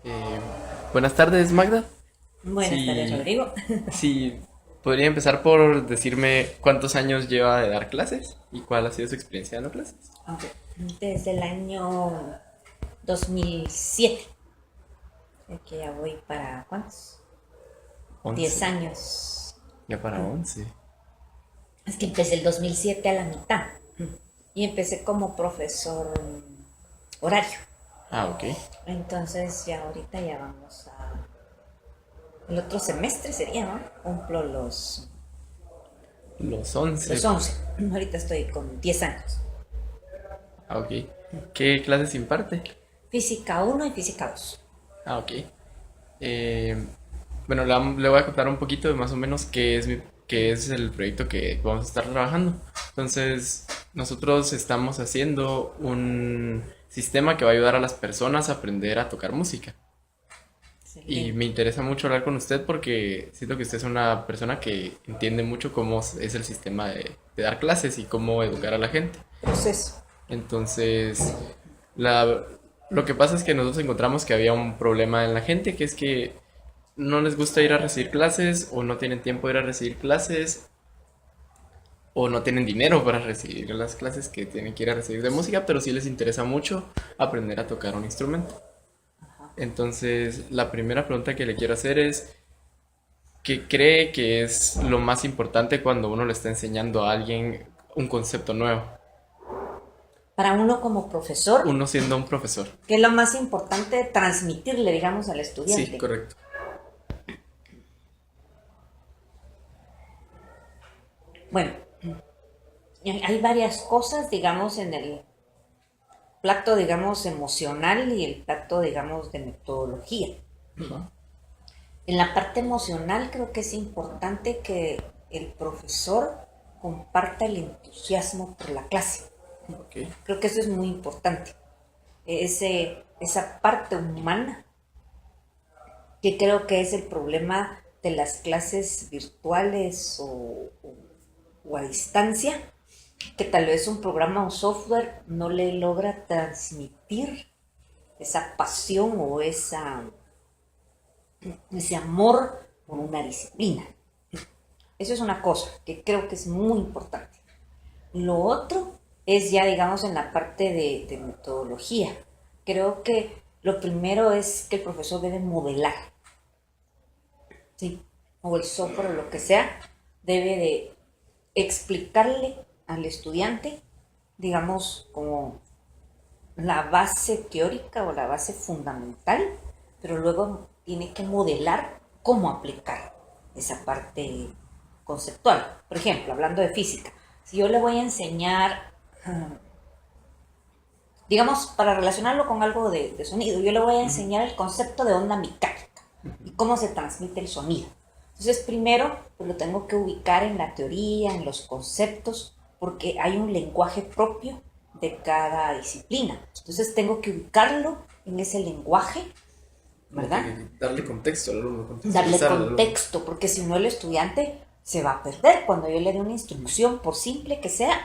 Eh, Buenas tardes, Magda. Buenas tardes, Sí, Rodrigo. sí, podría empezar por decirme cuántos años lleva de dar clases y cuál ha sido su experiencia dando clases. Ok. Desde el año 2007, que ya voy para, ¿cuántos? 10 11, años. ya para 11. Es que empecé el 2007 a la mitad y empecé como profesor horario. Ah, ok. Entonces ya ahorita ya vamos a... El otro semestre sería, ¿no? Cumplo Los los 11. 11. Ahorita estoy con 10 años. Ah, ok. ¿Qué clases imparte? Física uno y física 2. Ah, ok. Eh, bueno, le voy a contar un poquito de más o menos qué es el proyecto que vamos a estar trabajando. Entonces, nosotros estamos haciendo un sistema que va a ayudar a las personas a aprender a tocar música. Y me Excelente. interesa mucho hablar con usted porque siento que usted es una persona que entiende mucho cómo es el sistema de dar clases y cómo educar a la gente. Proceso. Entonces, la, lo que pasa es que nosotros encontramos que había un problema en la gente, que es que no les gusta ir a recibir clases o no tienen tiempo de ir a recibir clases o no tienen dinero para recibir las clases que tienen que ir a recibir de música, pero sí les interesa mucho aprender a tocar un instrumento. Entonces, la primera pregunta que le quiero hacer es, ¿qué cree que es lo más importante cuando uno le está enseñando a alguien un concepto nuevo? Para uno como profesor, Uno siendo un profesor. ¿qué es lo más importante transmitirle, digamos, al Sí, estudiante? correcto. Bueno, hay varias cosas, digamos, en el plato, digamos, emocional y el plato, digamos, de metodología. Ajá. En la parte emocional creo que es importante que el profesor comparta el entusiasmo por la clase. Ok. Creo que eso es muy importante. Esa parte humana que creo que es el problema de las clases virtuales o a distancia, que tal vez un programa o software no le logra transmitir esa pasión o ese amor por una disciplina. Eso es una cosa que creo que es muy importante. Lo otro es ya, digamos, en la parte de metodología. Creo que lo primero es que el profesor debe modelar, ¿sí? O el software o lo que sea, debe de explicarle al estudiante, digamos, como la base teórica o la base fundamental, pero luego tiene que modelar cómo aplicar esa parte conceptual. Por ejemplo, hablando de física, si yo le voy a enseñar, digamos, para relacionarlo con algo de sonido, yo le voy a enseñar el concepto de onda mecánica y cómo se transmite el sonido. Entonces, primero, pues lo tengo que ubicar en la teoría, en los conceptos, porque hay un lenguaje propio de cada disciplina. Entonces, tengo que ubicarlo en ese lenguaje, Como ¿verdad? que darle contexto al alumno, Darle contextualizar al alumno. contexto, porque si no el estudiante se va a perder cuando yo le dé una instrucción, por simple que sea.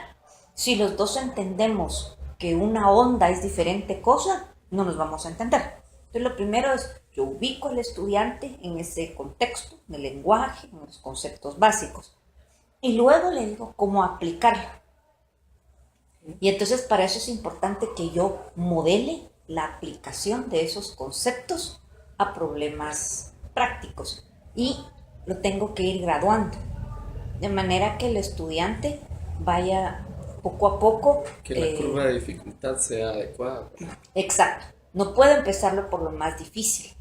Si los dos entendemos que una onda es diferente cosa, no nos vamos a entender. Entonces lo primero es, yo ubico al estudiante en ese contexto, en el lenguaje, en los conceptos básicos, y luego le digo cómo aplicarlo. Y entonces para eso es importante que yo modele la aplicación de esos conceptos a problemas prácticos y lo tengo que ir graduando, de manera que el estudiante vaya poco a poco. Que la curva de dificultad sea adecuada. Exacto, no puedo empezarlo por lo más difícil,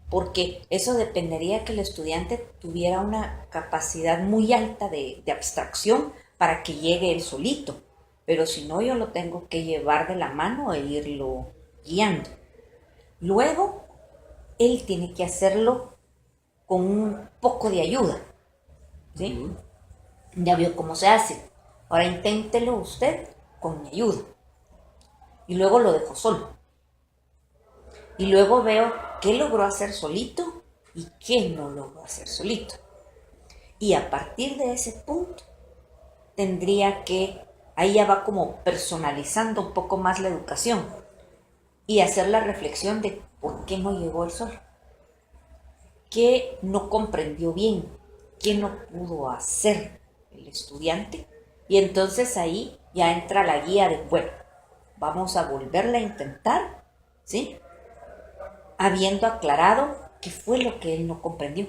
porque eso dependería que el estudiante tuviera una capacidad muy alta de abstracción para que llegue él solito, pero si no yo lo tengo que llevar de la mano e irlo guiando. Luego, él tiene que hacerlo con un poco de ayuda, ¿sí? Ujú. Ya vio cómo se hace. Ahora inténtelo usted con mi ayuda. Y luego lo dejo solo. Y luego veo qué logró hacer solito y qué no logró hacer solito. Y a partir de ese punto tendría que, ahí ya va como personalizando un poco más la educación. y hacer la reflexión de por qué no llegó el sol, qué no comprendió bien, qué no pudo hacer el estudiante. Y entonces ahí ya entra la guía de, bueno, vamos a volverla a intentar, ¿sí? Habiendo aclarado qué fue lo que él no comprendió.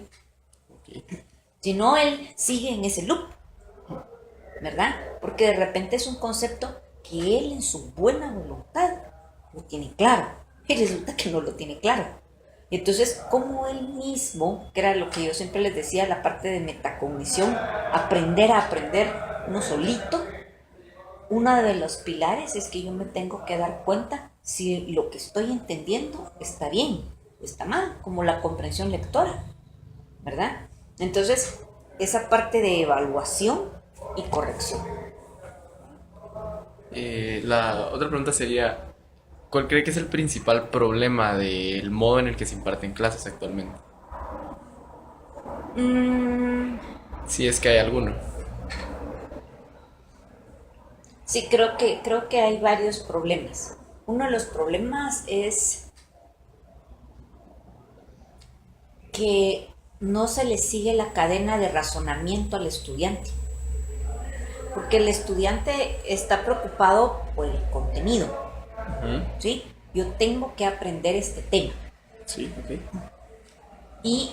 Si no, él sigue en ese loop, ¿verdad? Porque de repente es un concepto que él en su buena voluntad lo tiene claro y resulta que no lo tiene claro. Entonces, como él mismo, que era lo que yo siempre les decía, la parte de metacognición, aprender a aprender uno solito, uno de los pilares es que yo me tengo que dar cuenta si lo que estoy entendiendo está bien o está mal, como la comprensión lectora, ¿verdad? Entonces, esa parte de evaluación y corrección. La otra pregunta sería, ¿cuál cree que es el principal problema del modo en el que se imparten clases actualmente? Mm, Si es que hay alguno. sí, creo que hay varios problemas. Uno de los problemas es que no se le sigue la cadena de razonamiento al estudiante, porque el estudiante está preocupado por el contenido, Ujú. ¿sí? Yo tengo que aprender este tema. Sí, ok. Y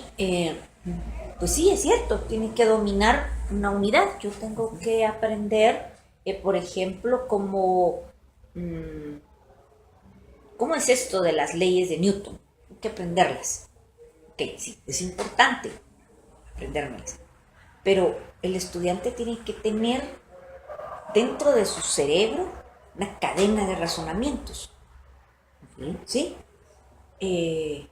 pues sí, es cierto, tiene que dominar una unidad. Yo tengo que aprender, por ejemplo, cómo es esto de las leyes de Newton. Tengo que aprenderlas. Ok, sí, es importante aprendérmelas. Pero el estudiante tiene que tener dentro de su cerebro una cadena de razonamientos. ¿Sí? Eh,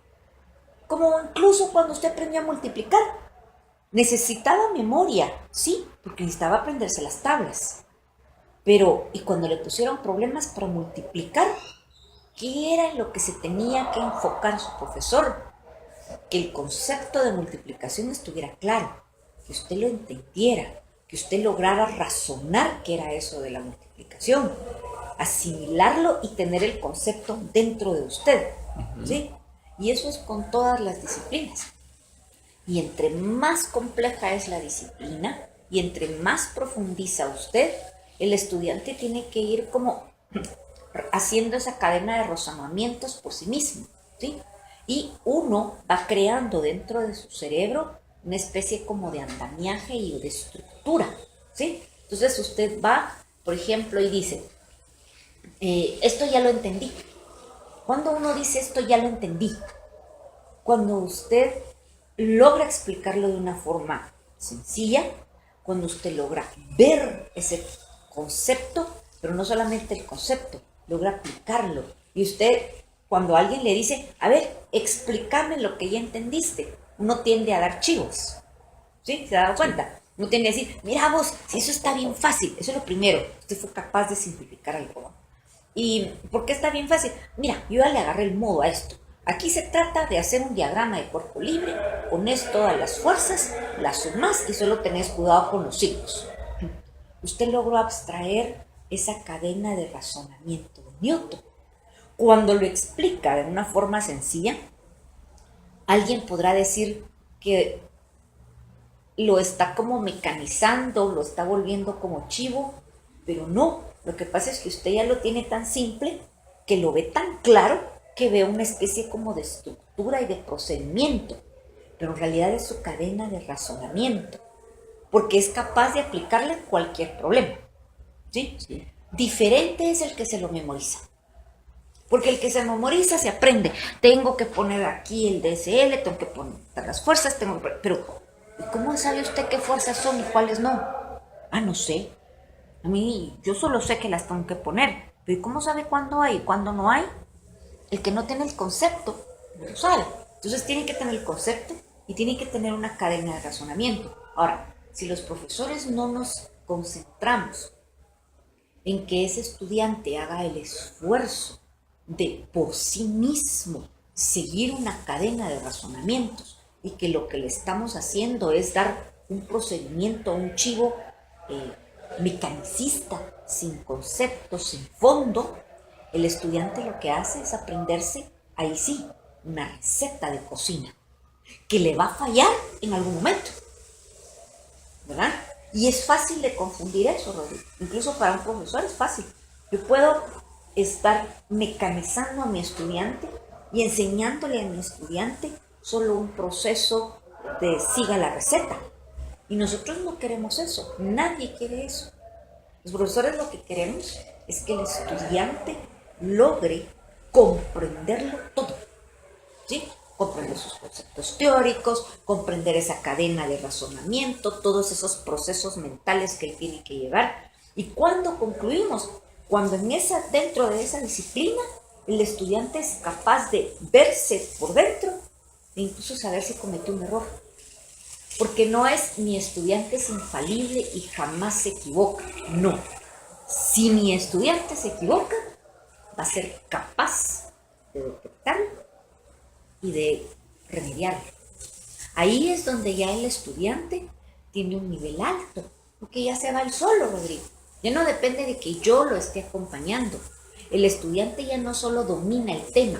Como incluso cuando usted aprendió a multiplicar. Necesitaba memoria, sí, porque necesitaba aprenderse las tablas. Pero, y cuando le pusieron problemas para multiplicar, ¿qué era lo que se tenía que enfocar su profesor? Que el concepto de multiplicación estuviera claro, que usted lo entendiera, que usted lograra razonar qué era eso de la multiplicación, asimilarlo y tener el concepto dentro de usted, ¿sí? Y eso es con todas las disciplinas. Y entre más compleja es la disciplina y entre más profundiza usted, el estudiante tiene que ir como haciendo esa cadena de razonamientos por sí mismo, ¿sí? Y uno va creando dentro de su cerebro una especie como de andamiaje y de estructura, ¿sí? Entonces usted va, por ejemplo, y dice, esto ya lo entendí. Cuando uno dice esto ya lo entendí, cuando usted logra explicarlo de una forma sencilla, cuando usted logra ver ese concepto, pero no solamente el concepto, logra aplicarlo. Y usted, cuando alguien le dice, a ver, explícame lo que ya entendiste, uno tiende a dar chivos. ¿Sí? ¿Se ha dado cuenta? Uno tiende a decir, mira vos, si eso está bien fácil, eso es lo primero, usted fue capaz de simplificar algo. ¿Y por qué está bien fácil? Mira, yo ya le agarré el modo a esto. Aquí se trata de hacer un diagrama de cuerpo libre, pones todas las fuerzas, las sumas y solo tenés cuidado con los signos. Usted logró abstraer esa cadena de razonamiento de Newton. Cuando lo explica de una forma sencilla, alguien podrá decir que lo está como mecanizando, lo está volviendo como chivo, pero no. Lo que pasa es que usted ya lo tiene tan simple, que lo ve tan claro, que ve una especie como de estructura y de procedimiento, pero en realidad es su cadena de razonamiento, porque es capaz de aplicarle a cualquier problema, ¿sí? Sí. Diferente es el que se lo memoriza, porque el que se memoriza se aprende. Tengo que poner aquí el DSL, tengo que poner las fuerzas, pero ¿cómo sabe usted qué fuerzas son y cuáles no? Ah, no sé. A mí, yo solo sé que las tengo que poner, pero ¿y cómo sabe cuándo hay y cuándo no hay? El que no tiene el concepto, no lo sabe. Entonces tiene que tener el concepto y tiene que tener una cadena de razonamiento. Ahora, si los profesores no nos concentramos en que ese estudiante haga el esfuerzo de por sí mismo seguir una cadena de razonamientos y que lo que le estamos haciendo es dar un procedimiento, un chivo mecanicista, sin concepto, sin fondo, El estudiante lo que hace es aprenderse, ahí sí, una receta de cocina, que le va a fallar en algún momento, ¿verdad? Y es fácil de confundir eso, Rodrigo. Incluso para un profesor es fácil. Yo puedo estar mecanizando a mi estudiante y enseñándole a mi estudiante solo un proceso de siga la receta. Y nosotros no queremos eso, nadie quiere eso. Los profesores lo que queremos es que el estudiante logre comprenderlo todo, ¿sí? Comprender sus conceptos teóricos, comprender esa cadena de razonamiento, todos esos procesos mentales que él tiene que llevar. Y cuando concluimos, cuando dentro de esa disciplina, el estudiante es capaz de verse por dentro e incluso saber si cometió un error. Porque no es mi estudiante es infalible y jamás se equivoca. No. Si mi estudiante se equivoca, va a ser capaz de detectarlo y de remediarlo. Ahí es donde ya el estudiante tiene un nivel alto, porque ya se va él solo, Rodrigo. Ya no depende de que yo lo esté acompañando. El estudiante ya no solo domina el tema,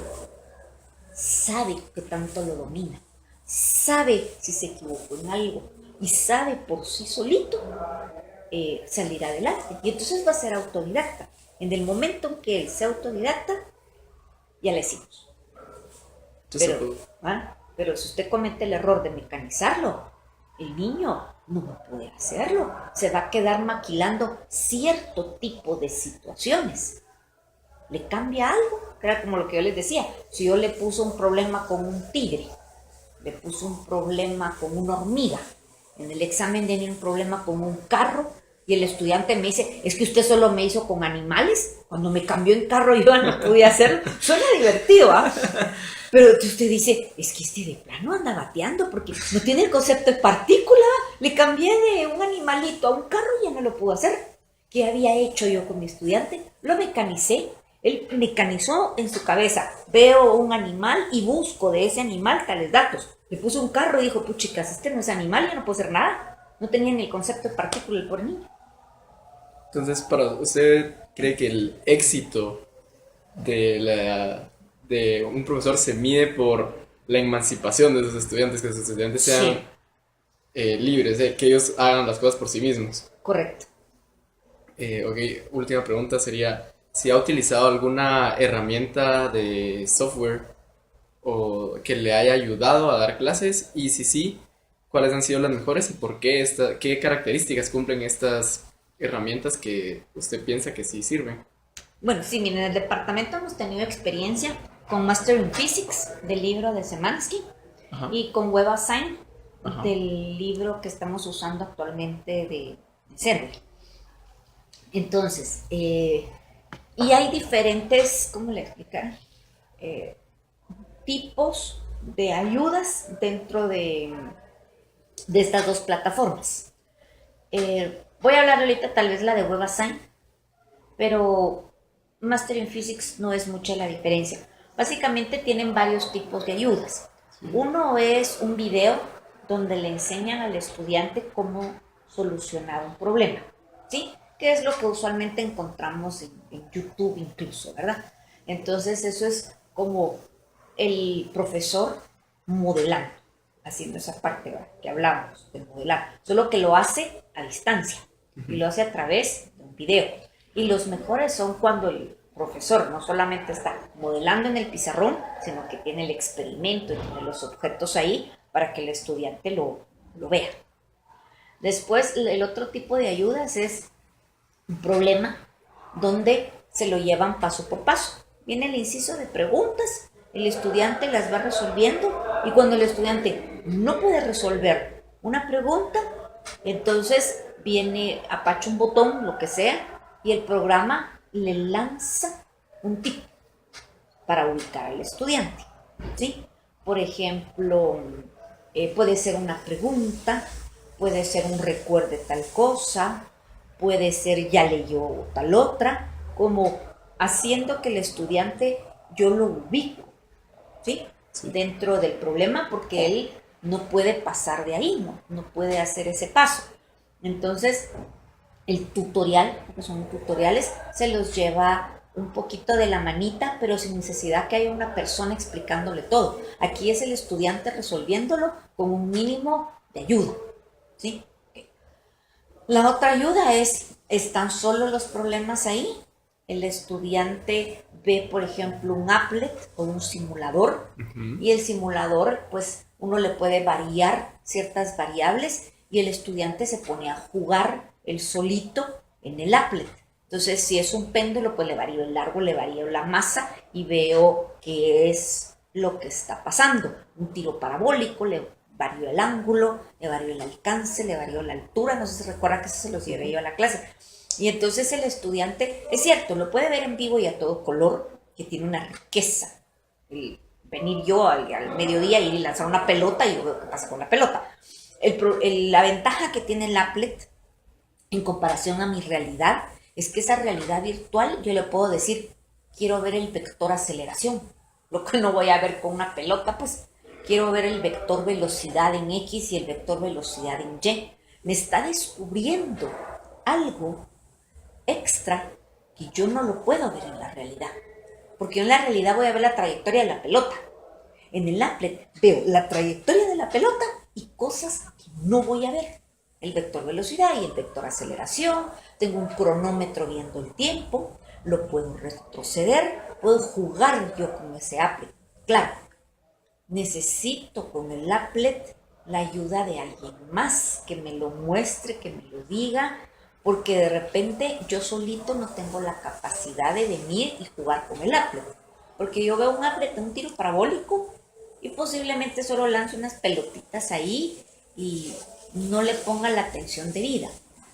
sabe que tanto lo domina, sabe si se equivocó en algo y sabe por sí solito salir adelante. Y entonces va a ser autodidacta. En el momento en que él sea autodidacta, ya le hicimos. Pero si usted comete el error de mecanizarlo, el niño no va a poder hacerlo. Se va a quedar maquilando cierto tipo de situaciones. Le cambia algo, que era como lo que yo les decía. Si yo le puse un problema con un tigre, le puse un problema con una hormiga, en el examen tenía un problema con un carro, y el estudiante me dice, es que usted solo me hizo con animales, cuando me cambió en carro yo no podía hacerlo. Suena divertido, ¿ah? Pero usted dice, es que este de plano anda bateando porque no tiene el concepto de partícula. Le cambié de un animalito a un carro y ya no lo pudo hacer. ¿Qué había hecho yo con mi estudiante? Lo mecanicé. Él mecanizó en su cabeza. Veo un animal y busco de ese animal tales datos. Le puse un carro y dijo, puchicas, este no es animal, ya no puedo hacer nada. No tenía ni el concepto de partícula el pobre niño. Entonces, ¿para usted cree que el éxito de un profesor se mide por la emancipación de sus estudiantes, que sus estudiantes sean libres, que ellos hagan las cosas por sí mismos? Correcto. Ok, última pregunta sería, si ha utilizado alguna herramienta de software o que le haya ayudado a dar clases, y si sí, ¿cuáles han sido las mejores y por qué, qué características cumplen estas herramientas que usted piensa que sí sirven? Bueno, sí, miren, en el departamento hemos tenido experiencia con Master in Physics, del libro de Semansky, Ajá. y con WebAssign, Ajá. del libro que estamos usando actualmente de Cervel. Entonces, y hay diferentes, ¿cómo le explicar? Tipos de ayudas dentro de estas dos plataformas. Voy a hablar ahorita tal vez la de WebAssign, pero Master in Physics no es mucha la diferencia. Básicamente tienen varios tipos de ayudas. Sí. Uno es un video donde le enseñan al estudiante cómo solucionar un problema, ¿sí? Que es lo que usualmente encontramos en YouTube incluso, ¿verdad? Entonces eso es como el profesor modelando, haciendo esa parte, ¿verdad?, que hablamos de modelar, solo que lo hace a distancia y lo hace a través de un video. Y los mejores son cuando el profesor no solamente está modelando en el pizarrón, sino que tiene el experimento y tiene los objetos ahí para que el estudiante lo vea. Después, el otro tipo de ayudas es un problema donde se lo llevan paso por paso. Viene el inciso de preguntas, el estudiante las va resolviendo, y cuando el estudiante no puede resolver una pregunta, entonces viene, apacha un botón, lo que sea, y el programa le lanza un tip para ubicar al estudiante, ¿sí? Por ejemplo, puede ser una pregunta, puede ser un recuerde tal cosa, puede ser ya leyó tal otra, como haciendo que el estudiante yo lo ubico, ¿sí? Sí. Dentro del problema, porque él no puede pasar de ahí, no puede hacer ese paso. Entonces, el tutorial, porque son tutoriales, se los lleva un poquito de la manita, pero sin necesidad que haya una persona explicándole todo. Aquí es el estudiante resolviéndolo con un mínimo de ayuda, ¿sí? La otra ayuda están solo los problemas ahí. El estudiante ve, por ejemplo, un applet o un simulador, y el simulador, pues uno le puede variar ciertas variables y el estudiante se pone a jugar él solito en el applet. Entonces, si es un péndulo, pues le varío el largo, le varío la masa y veo qué es lo que está pasando. Un tiro parabólico, le varío el ángulo, le varío el alcance, le varío la altura. No sé si recuerda que eso se los llevé yo a la clase. Y entonces el estudiante, es cierto, lo puede ver en vivo y a todo color, que tiene una riqueza. El venir yo al mediodía y lanzar una pelota y yo veo qué pasa con la pelota. La ventaja que tiene el applet en comparación a mi realidad es que esa realidad virtual yo le puedo decir, quiero ver el vector aceleración, lo que no voy a ver con una pelota, pues quiero ver el vector velocidad en X y el vector velocidad en Y. Me está descubriendo algo extra que yo no lo puedo ver en la realidad, porque yo en la realidad voy a ver la trayectoria de la pelota. En el applet veo la trayectoria de la pelota y cosas que no voy a ver. El vector velocidad y el vector aceleración, tengo un cronómetro viendo el tiempo, lo puedo retroceder, puedo jugar yo con ese applet. Claro, necesito con el applet la ayuda de alguien más que me lo muestre, que me lo diga, porque de repente yo solito no tengo la capacidad de venir y jugar con el applet. Porque yo veo un applet, un tiro parabólico, y posiblemente solo lance unas pelotitas ahí y no le ponga la atención debida.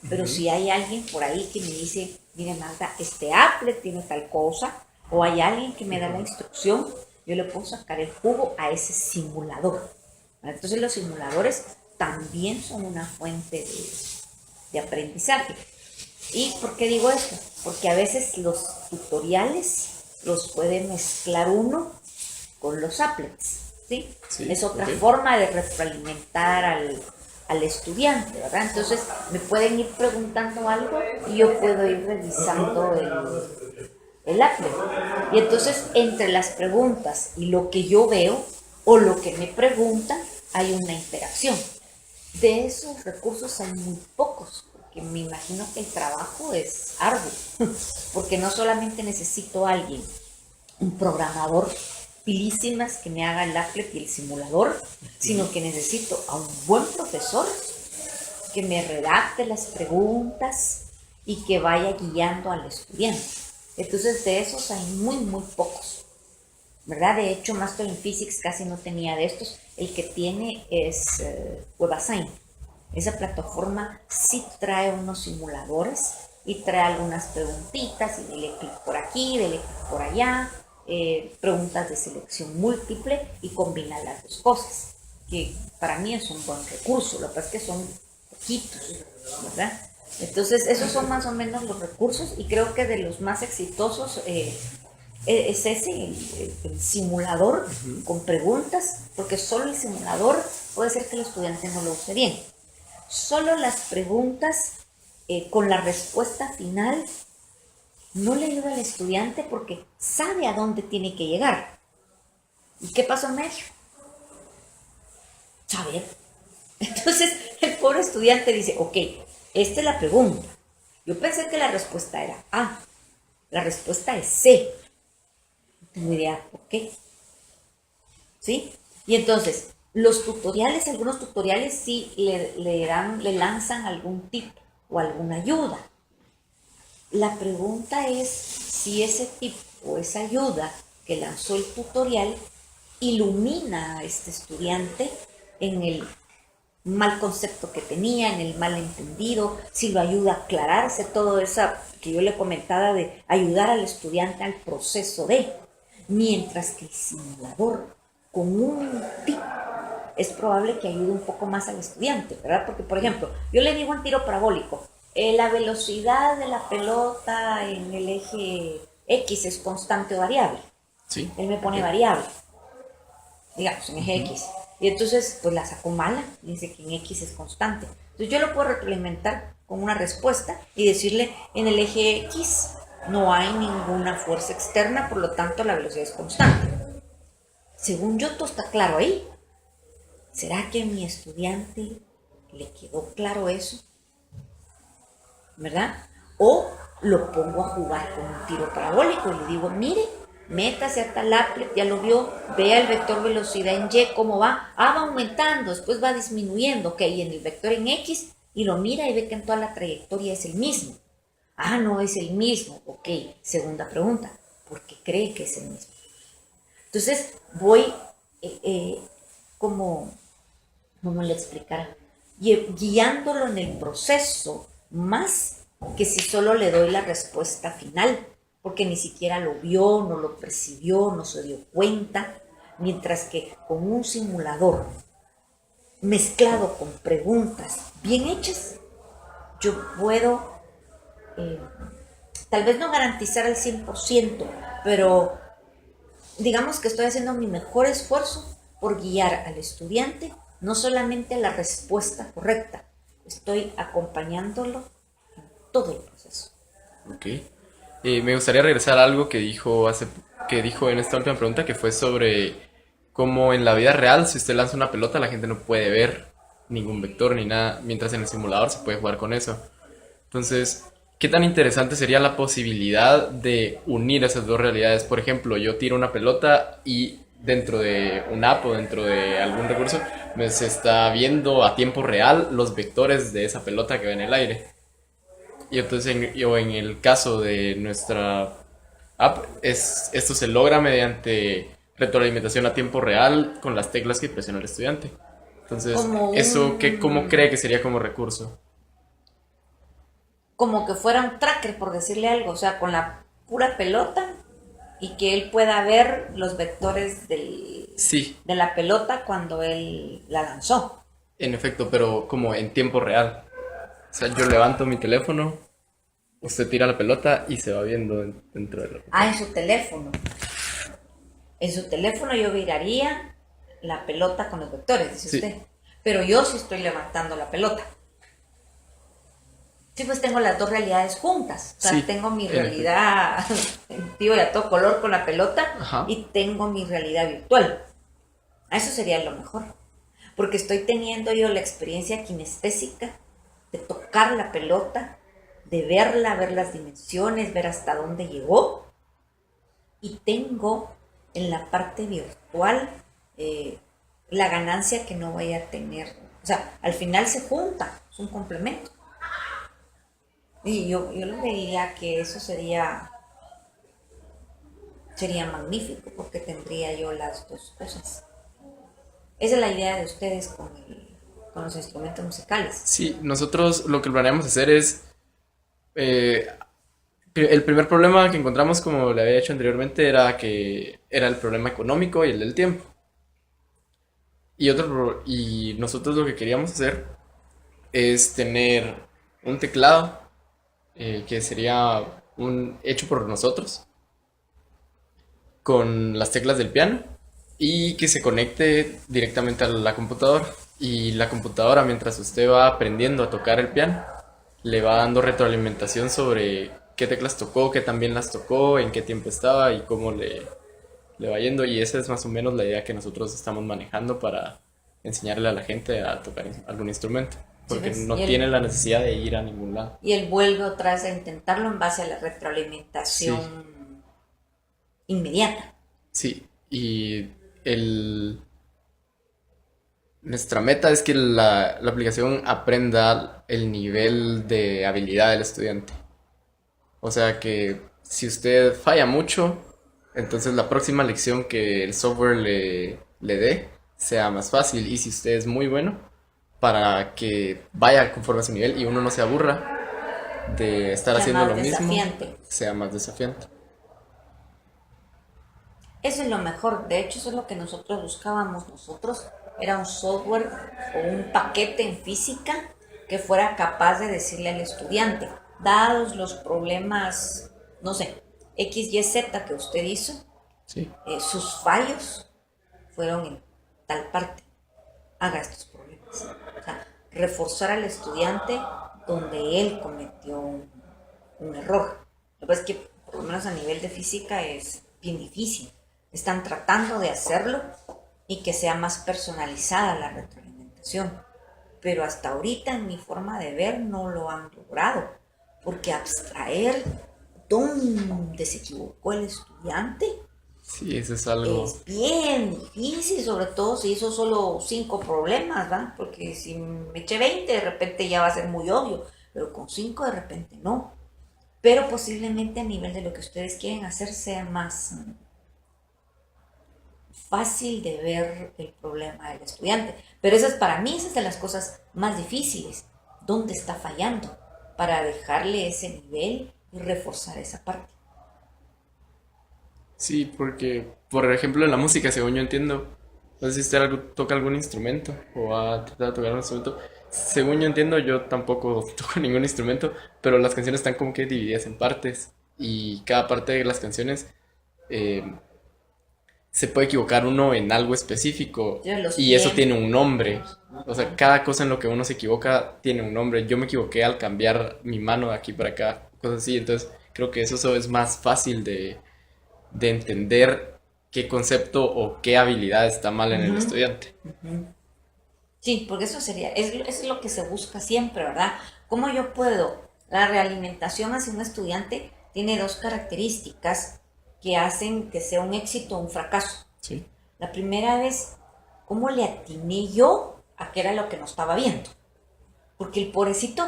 Pero si hay alguien por ahí que me dice, mire Magda, este applet tiene tal cosa, o hay alguien que me da la instrucción, yo le puedo sacar el jugo a ese simulador. Entonces los simuladores también son una fuente de aprendizaje. ¿Y por qué digo esto? Porque a veces los tutoriales los puede mezclar uno con los applets, ¿sí? Sí, es otra forma de retroalimentar al estudiante, ¿verdad? Entonces me pueden ir preguntando algo y yo puedo ir revisando el applet. Y entonces entre las preguntas y lo que yo veo o lo que me preguntan hay una interacción. De esos recursos hay muy pocos, porque me imagino que el trabajo es arduo, porque no solamente necesito a alguien, un programador pilísimas que me haga el applet y el simulador, sino que necesito a un buen profesor que me redacte las preguntas y que vaya guiando al estudiante. Entonces de esos hay muy pocos, ¿verdad? De hecho, Master in Physics casi no tenía de estos. El que tiene es WebAssign. Esa plataforma sí trae unos simuladores y trae algunas preguntitas y dele clic por aquí, dele clic por allá, preguntas de selección múltiple y combina las dos cosas, que para mí es un buen recurso. Lo que pasa es que son poquitos, ¿verdad? Entonces esos son más o menos los recursos, y creo que de los más exitosos es ese, el simulador con preguntas, porque solo el simulador puede ser que el estudiante no lo use bien. Solo las preguntas con la respuesta final no le ayuda al estudiante porque sabe a dónde tiene que llegar. ¿Y qué pasó en medio? Saber. Entonces el pobre estudiante dice, ok, esta es la pregunta. Yo pensé que la respuesta era A. La respuesta es C. No tengo idea por qué. ¿Sí? Y entonces, los tutoriales, algunos tutoriales sí le lanzan algún tip o alguna ayuda. La pregunta es si ese tip o esa ayuda que lanzó el tutorial ilumina a este estudiante en el mal concepto que tenía, en el mal entendido, si lo ayuda a aclararse, todo eso que yo le comentaba de ayudar al estudiante al proceso de, mientras que el simulador con un tip es probable que ayude un poco más al estudiante, ¿verdad? Porque, por ejemplo, yo le digo un tiro parabólico, la velocidad de la pelota en el eje X es constante o variable. Sí. Él me pone variable, digamos, en eje X. Y entonces, pues la sacó mala, dice que en X es constante. Entonces yo lo puedo retroalimentar con una respuesta y decirle, en el eje X No hay ninguna fuerza externa, por lo tanto la velocidad es constante. Según yo, todo está claro ahí. ¿Será que a mi estudiante le quedó claro eso? ¿Verdad? O lo pongo a jugar con un tiro parabólico y le digo, mire, métase a tal applet, ya lo vio, vea el vector velocidad en Y, cómo va, va aumentando, después va disminuyendo, ok, y en el vector en X, y lo mira y ve que en toda la trayectoria es el mismo. No es el mismo, ok, segunda pregunta, ¿por qué cree que es el mismo? Entonces voy, como le explicara, guiándolo en el proceso, más que si solo le doy la respuesta final, porque ni siquiera lo vio, no lo percibió, no se dio cuenta, mientras que con un simulador mezclado con preguntas bien hechas, yo puedo, tal vez no garantizar al 100%, pero digamos que estoy haciendo mi mejor esfuerzo por guiar al estudiante, no solamente a la respuesta correcta, estoy acompañándolo en todo el proceso. Ok. Me gustaría regresar a algo que dijo en esta última pregunta, que fue sobre cómo en la vida real, si usted lanza una pelota, la gente no puede ver ningún vector ni nada, mientras en el simulador se puede jugar con eso. Entonces, ¿qué tan interesante sería la posibilidad de unir esas dos realidades? Por ejemplo, yo tiro una pelota y dentro de un app o dentro de algún recurso se está viendo a tiempo real los vectores de esa pelota que va en el aire. Y entonces, en el caso de nuestra app, esto se logra mediante retroalimentación a tiempo real con las teclas que presiona el estudiante. Entonces, ¿cómo cree que sería como recurso? Como que fuera un tracker, por decirle algo, o sea, con la pura pelota y que él pueda ver los vectores Sí, de la pelota cuando él la lanzó. en efecto, pero como en tiempo real. O sea, yo levanto mi teléfono, usted tira la pelota y se va viendo dentro de la... En su teléfono. En su teléfono yo miraría la pelota con los vectores, dice Sí, usted. Pero yo sí estoy levantando la pelota. Sí, pues tengo las dos realidades juntas. O sea, sí, tengo mi en efecto. realidad, digo, a todo color con la pelota Ajá. y tengo mi realidad virtual. Eso sería lo mejor. Porque estoy teniendo yo la experiencia kinestésica de tocar la pelota, de verla, ver las dimensiones, ver hasta dónde llegó. Y tengo en la parte virtual la ganancia que no vaya a tener. O sea, al final se junta, es un complemento. Y yo le diría que eso sería magnífico porque tendría yo las dos cosas. Esa es la idea de ustedes con los instrumentos musicales. Sí, nosotros lo que planeamos hacer es... eh, el primer problema que encontramos, como le había dicho anteriormente, era que era el problema económico y el del tiempo. Y nosotros lo que queríamos hacer es tener un teclado que sería hecho por nosotros con las teclas del piano y que se conecte directamente a la computadora. Y la computadora, mientras usted va aprendiendo a tocar el piano, le va dando retroalimentación sobre qué teclas tocó, qué también las tocó, en qué tiempo estaba y cómo le va yendo. Y esa es más o menos la idea que nosotros estamos manejando para enseñarle a la gente a tocar algún instrumento. ¿Sí Porque ves? no tiene la necesidad de ir a ningún lado. Y él vuelve otra vez a intentarlo en base a la Sí, retroalimentación inmediata. sí. Y el, nuestra meta es que la aplicación aprenda el nivel de habilidad del estudiante. O sea que si usted falla mucho, entonces la próxima lección que el software le dé sea más fácil. Y si usted es muy bueno, para que vaya conforme a su nivel y uno no se aburra de estar Sea haciendo más lo mismo, desafiante. sea más desafiante. Eso es lo mejor. De hecho, eso es lo que nosotros buscábamos. Nosotros era un software o un paquete en física que fuera capaz de decirle al estudiante, dados los problemas, no sé, X, Y, Z que usted hizo, Sí, sus fallos fueron en tal parte. Haga estos problemas. O sea, reforzar al estudiante donde él cometió un error. Lo que pasa es que lo menos a nivel de física, es bien difícil. Están tratando de hacerlo y que sea más personalizada la retroalimentación. Pero hasta ahorita, en mi forma de ver, no lo han logrado. Porque abstraer dónde se equivocó el estudiante Sí, eso es algo. es bien difícil, sobre todo si hizo solo 5 problemas, ¿va? Porque si me eché 20, de repente ya va a ser muy obvio, pero con 5 de repente no. Pero posiblemente a nivel de lo que ustedes quieren hacer sea más fácil de ver el problema del estudiante. Pero eso es para mí, esa es de las cosas más difíciles. ¿Dónde está fallando? Para dejarle ese nivel y reforzar esa parte. Sí, porque, por ejemplo, en la música, según yo entiendo, no sé si usted toca algún instrumento o ha tratado de tocar un instrumento. Según yo entiendo, yo tampoco toco ningún instrumento, pero las canciones están como que divididas en partes y cada parte de las canciones eh, se puede equivocar uno en algo específico Yo los y eso tiene un nombre. tiempos. O sea, Ajá. cada cosa en lo que uno se equivoca tiene un nombre. Yo me equivoqué al cambiar mi mano de aquí para acá, cosas así. Entonces, creo que eso es más fácil de entender qué concepto o qué habilidad está mal en el Ujú, estudiante. ujú. Sí, porque eso sería, es lo que se busca siempre, ¿verdad? ¿Cómo yo puedo? La realimentación hacia un estudiante tiene dos características que hacen que sea un éxito o un fracaso. Sí. La primera vez, ¿cómo le atiné yo a qué era lo que no estaba viendo? Porque el pobrecito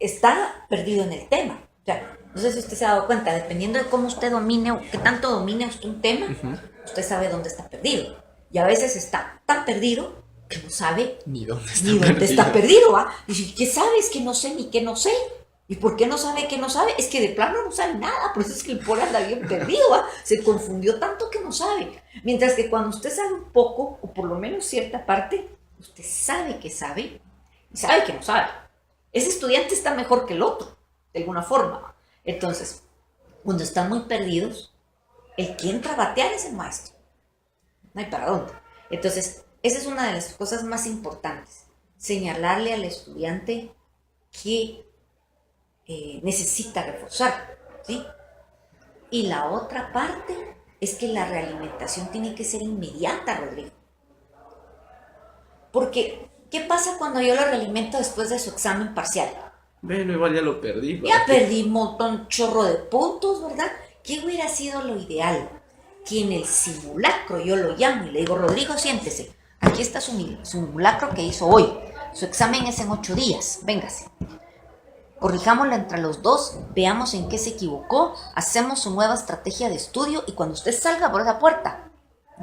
está perdido en el tema. O sea, no sé si usted se ha dado cuenta, dependiendo de cómo usted domine o qué tanto domine usted un tema, Ujú. usted sabe dónde está perdido. Y a veces está tan perdido que no sabe Ni dónde está ni dónde está perdido. perdido, ¿va? Y dice, ¿qué sabe? Es que no sé ni qué no sé. ¿Y por qué no sabe que no sabe? Es que de plano no sabe nada, por eso es que el pobre anda bien perdido, ¿va? Se confundió tanto que no sabe. Mientras que cuando usted sabe un poco, o por lo menos cierta parte, usted sabe que sabe y sabe que no sabe. Ese estudiante está mejor que el otro, de alguna forma, ¿va? Entonces, cuando están muy perdidos, el que entra a batear es el maestro. No hay para dónde. Entonces, esa es una de las cosas más importantes. Señalarle al estudiante que necesita reforzar, ¿sí? Y la otra parte es que la realimentación tiene que ser inmediata, Rodrigo. Porque, ¿qué pasa cuando yo lo realimento después de su examen parcial? Bueno, igual ya lo perdí, Ya ¿para qué? perdí un montón chorro de puntos, ¿verdad? ¿Qué hubiera sido lo ideal? Que en el simulacro yo lo llamo y le digo, Rodrigo, siéntese. Aquí está su simulacro que hizo hoy. Su examen es en 8 días. Véngase. Corrijámoslo entre los dos, veamos en qué se equivocó, hacemos su nueva estrategia de estudio y cuando usted salga por esa puerta,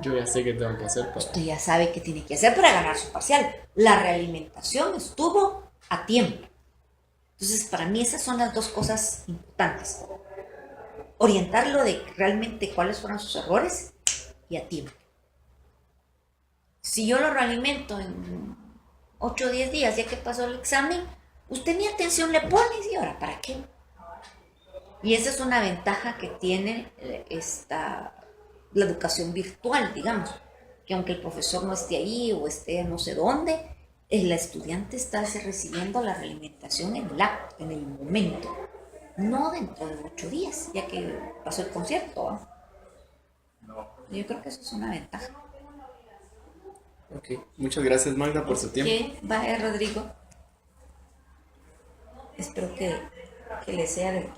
Yo ya sé qué tengo que hacer para... usted ya sabe qué tiene que hacer para ganar su parcial. La realimentación estuvo a tiempo. Entonces, para mí esas son las dos cosas importantes. Orientarlo de realmente cuáles fueron sus errores y a tiempo. Si yo lo realimento en 8 o 10 días, ya que pasó el examen, usted ni atención le pone y dice, ahora, ¿para qué? Y esa es una ventaja que tiene la educación virtual, digamos, que aunque el profesor no esté ahí o esté no sé dónde, el estudiante está recibiendo la realimentación en el acto, en el momento, no dentro de 8 días, ya que pasó el concierto, ¿eh? Yo creo que eso es una ventaja. Ok, muchas gracias Magda por su tiempo. ¿Qué va, Rodrigo? Espero que le sea del todo.